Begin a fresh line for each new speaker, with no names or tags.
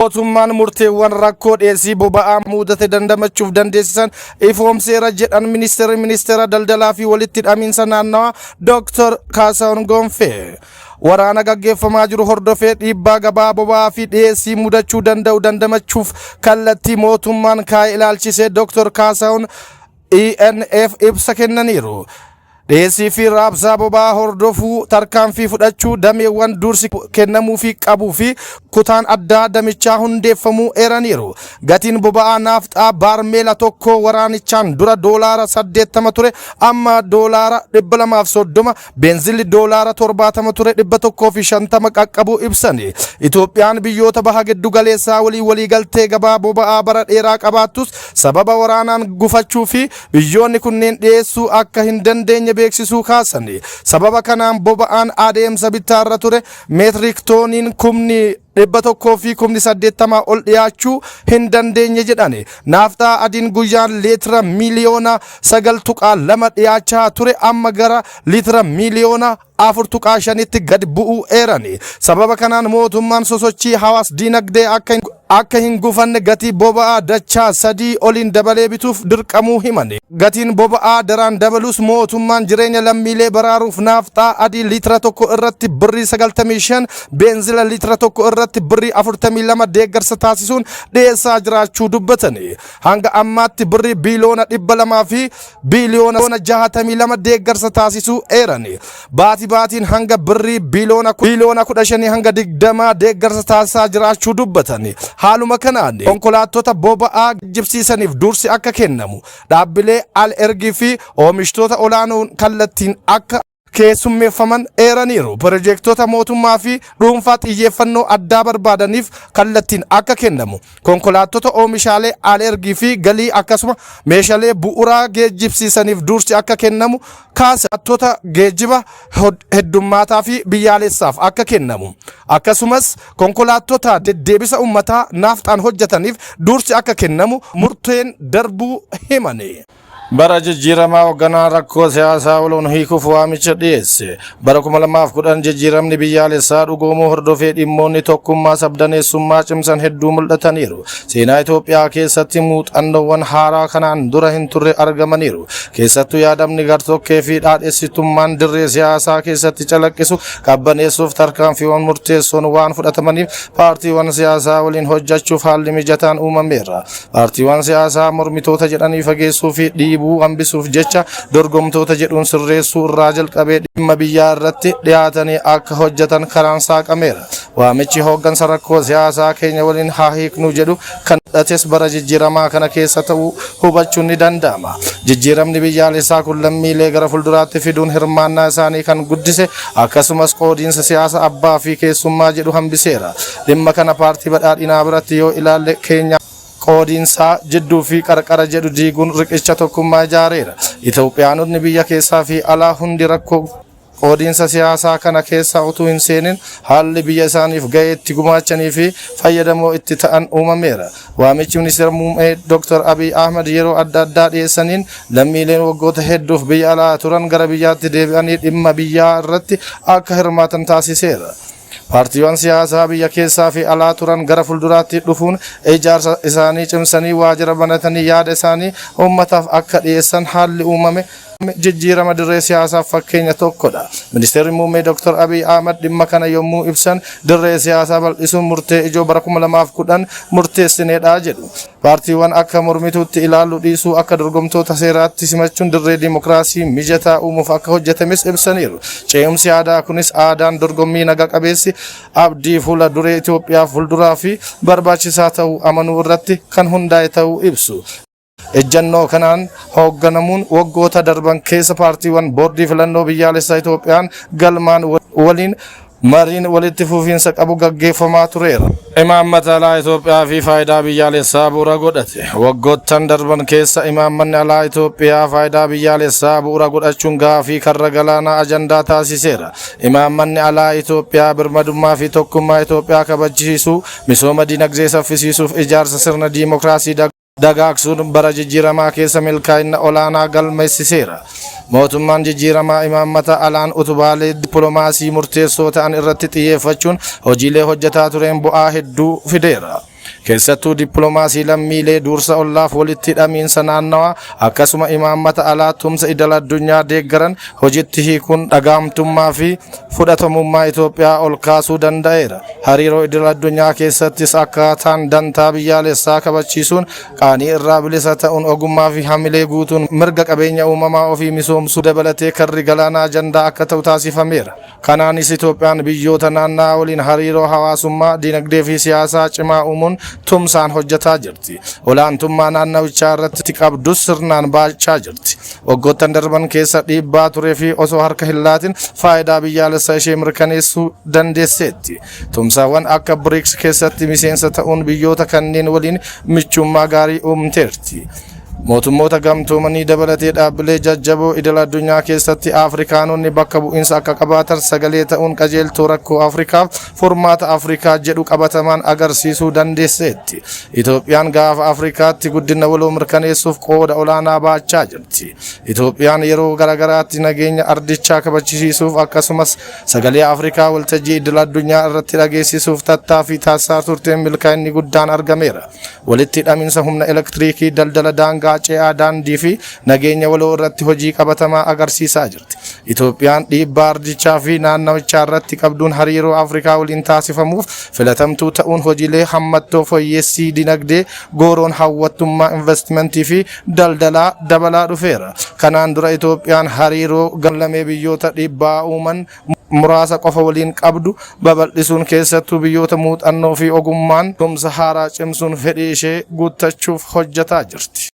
mootummaan murteewwan rakkoo dhiyeessii boba'aa mudate dandamachuuf dandeessisan ifoomseera jedhan ministeera daldalaa fi walitti hidhamiinsa naannawaa Dr. Kaasaahun Gonfee. Waraana gaggeeffamaa jiru hordofee dhiibbaa gabaa boba'aa fi dhiyeessii mudachuu danda'u dandamachuuf kallattii mootummaan kaa'e ilaalchisee Dr. Kaasaahun ENF ibsa kennaniiru. Dhiyeessii fi raabsaa boba'aa hordofuu tarkaanfii fudhachuu dameewwan dursi kennamuu fi qabuu fi kutaan addaa damichaa hundeeffamuu eeraniiru. Gatiin boba'aa naafxaa baarmeela tokko waraanichaan dura doolaara 80 ture amma doolaara 230, beenzilli doolaara 70 ture 150 qaqqabuu ibsani. Itoophiyaan biyyoota baha giddu galeessaa waliigaltee gabaa boba'aa bara dheeraa qabaattus sababa waraanaan gufachuu fi biyyoonni kunneen dhiyeessuu akka hin dandeenye beeksisuu kaasani. Sababa kanaan boba'aan adeemsa bittaarra ture meetrik tooniin kumni 100 fi kumni 80 ol dhiyaachuu hin dandeenye jedhani. Naaftaa adiin guyyaan liitira miliyoona 9.2 dhiyaachaa ture amma gara liitira miliyoona 4.5tti gad bu'uu eerani. Sababa kanaan mootummaan sosochii hawaas dinagdee akka hin gufanne gatii boba'aa dachaa 3 oliin dabalee bituuf dirqamuu himani. Gatiin boba'aa daraan dabalus mootummaan jireenya lammiilee baraaruuf naaftaa adii liitira 1 irratti birrii 95, beenzila liitira 1 irratti birrii 42 deeggarsa taasisuun dhiyeessaa jiraachuu dubbatani. Hanga ammaatti birrii biiliyoona 200 fi biiliyoona 62 deeggarsa taasisuu eerani. Baatiin hanga birrii biiliyoona 15 hanga 20 deeggarsa taasisaa jiraachuu dubbatani. Haaluma kanaan konkolaattota boba'aa jibsiisaniif dursi akka kennamu dhaabbilee al-ergii fi oomishtoota olaanoon kallattiin akka keessummeeffaman eeraniiru. Piroojektota mootummaa fi dhuunfaa xiyyeeffannoo addaa barbaadaniif kallattiin akka kennamu. Konkolaattota oomishaalee al-ergii fi galii akkasuma meeshaalee bu'uuraa geejjibsiisaniif dursi akka kennamu. Konkolaattota geejjiba heddummaataa fi biyyaalessaaf akka kennamu. Akkasumas konkolaattota deddeebisa uummataa naafxaan hojjetaniif dursi akka kennamu murteen darbuu himani. Bara jijjiiramaa hoogganaa rakkoo siyaasaa oloon hiikuuf waamicha dhiyeesse. Bara 2010 jijjiiramni biyyaalessaa dhugoomuu hordofee dhimmoonni tokkummaa sabdaneessummaa cimsan hedduu mul'ataniiru. Seenaa Itoophiyaa keessatti muuxannoowwan haaraa kanaan dura hin turre argamaniiru. Keessattuu yaadamni gartokkee fi dhaadheessitummaan dirree siyaasaa keessatti calaqqisu qabbaneessuuf tarkaanfiiwwan murteessoon waan fudhatamaniif paartiiwwan siyaasaa waliin hojjechuuf haalli mijataan uumameera. Paartiiwwan siyaasaa mormitoota jedhanii fageessuu fi hambisuuf jecha dorgomtoota jedhuun sirreessuu irraa jalqabee dhimma biyyaa irratti dhiyaatanii akka hojjetan karaan saaqameera. Waamichi hooggansa rakkoo siyaasaa keenya waliin haa hiiknu jedhu kan dhates bara jijjiiramaa kana keessa ta'uu hubachuun ni danda'ama. Jijjiiramni biyyaalessaa kun lammiilee gara fuulduraatti fiduun hirmaannaa isaanii kan guddise akkasumas qoodiinsa siyaasa abbaa fi keessummaa jedhu hambiseera. Dhimma kana paartii badhaadhinaa biratti yoo ilaalle keenya qoodiinsaa jidduu fi qarqara jedhu diiguun riqicha tokkummaa ijaareera. Itoophiyaanonni biyya keessaa fi alaa hundi rakkoo qoodiinsa siyaasaa kana keessa utuu hin seenin haalli biyya isaaniif ga'ee itti gumaachanii fi fayyadamoo itti ta'an uumameera. Waamichi ministeera muummee Dr. Abiy Ahmed yeroo adda addaa dhiyeessaniin lammiileen waggoota hedduuf biyya alaa turan gara biyyaatti deebi'anii dhimma biyyaa irratti akka hirmaatan taasiseera. Paartiiwwan siyaasaa biyya keessaa fi alaa turan gara fuulduraatti dhufuun ijaarsa isaanii cimsanii waajjira banatanii yaada isaanii uummataaf akka dhiyeessan haalli uumame jijjiirama dirree siyaasaaf fakkeenya tokkodha. Ministeerri muummee Dr. Abiy Ahmed dhimma kana yommuu ibsan dirree siyaasaa bal'isuun murtee ijoo bara 2010 murteessineedha jedhu. Paartiiwwan akka mormituutti ilaaluu dhiisuu akka dorgomtoota seeraatti simachuun dirree dimokiraasii mijataa uumuuf akka hojjetames ibsaniiru. Ce'umsi aadaa kunis aadaan dorgommii naga qabeessi abdii fuula duree Itoophiyaaf fuulduraa fi barbaachisaa ta'uu amanuu irratti kan hundaa'e ta'uu ibsu. Ejjannoo kanaan hoogganamuun waggoota darban keessa paartiiwwan boordii filannoo biyyaalessaa Itoophiyaan galmaan waliin mariin walitti fufiinsa qabu gaggeeffamaa tureera. Imaammata alaa Itoophiyaa fi faayidaa biyyaalessaa bu'uura godhate. Waggoottan darban keessa imaammanni alaa Itoophiyaa faayidaa biyyaalessaa bu'uura godhachuun gaafii karra galaanaa ajandaa taasiseera. Imaammanni alaa Itoophiyaa birmadummaa fi tokkummaa Itoophiyaa kabachiisuu, misooma dinagdee saffisiisuuf ijaarsa sirna diimokiraasii dagaagsuun bara jijjiiramaa keessa milkaa'ina olaanaa galmeessiseera. Mootummaan jijjiiramaa imaammata alaan utubaalee dippiloomaasii murteessoo ta'an irratti xiyyeeffachuun hojiilee hojjetaa tureen bu'aa hedduu fideera. keessattuu dippiloomaasii lammiilee dursa ollaaf walitti hidhamiinsa naannawaa akkasuma imaammata alaa tumsa idil addunyaa deeggaran hojiitti hiikuun dhagaamtummaa fi fudhatamummaa Itoophiyaa ol kaasuu danda'eera. Hariiroo idil addunyaa keessattis akkaataan dantaa biyyaalessaa kabachiisuun qaanii irraa bilisa ta'uun ogummaa fi hamilee guutuun mirga qabeenya uumamaa ofii misoomsuu dabalatee karri galaanaa ajandaa akka ta'u taasifameera. Kanaanis Itoophiyaan biyyoota naannawaa waliin hariiroo hawaasummaa, dinagdee fi siyaasaa cimaa uumuun tumsaan hojjetaa jirti. Olaantummaa naannawichaa irratti qabdus sirnaan baachaa jirti. Waggoottan darban keessa dhiibbaa turee fi osoo harka hin laatin faayidaa biyyaalessaa ishee mirkaneessuu dandeesseetti. Tumsaawwan akka BRICS keessatti miseensa ta'uun biyyoota kanneen waliin michummaa gaarii uumteerti. Mootummoota gamtoomanii dabalatee dhaabbilee jajjaboo idil addunyaa keessatti Afrikaanonni bakka bu'iinsa akka qabaatan sagalee ta'uun qajeeltoo rakkoo Afrikaaf furmaata Afrikaa jedhu qabatamaan agarsiisuu dandeesseetti. Itoophiyaan gaafa Afrikaatti guddina waloo mirkaneessuuf qooda olaanaa baachaa jirti. Itoophiyaan yeroo garagaraatti nageenya ardichaa kabachiisuuf akkasumas sagalee Afrikaa waltajjii idil addunyaa irratti dhageessisuuf tattaaffii taasisaa turteen milkaa'inni guddaan argameera. Walitti hidhamiinsa humna elektiriikii, daldala daangaa ce'aa, daandii fi nageenya waloo irratti hojii qabatamaa agarsiisaa jirti. Itoophiyaan dhiibbaa ardichaa fi naannawichaa irratti qabduun hariiroo Afrikaa waliin taasifamuuf filatamtuu ta'uun hojiilee hammattoo fooyyessii dinagdee, gooroon hawwattummaa, investimentii fi daldalaa dabalaa dhufeera. Kanaan dura Itoophiyaan hariiroo gamlamee biyyoota dhiibbaa uuman muraasa qofa waliin qabdu babal'isuun keessattuu biyyoota muuxannoo fi ogummaan tumsa haaraa cimsuun fedhii ishee guuttachuuf hojjetaa jirti.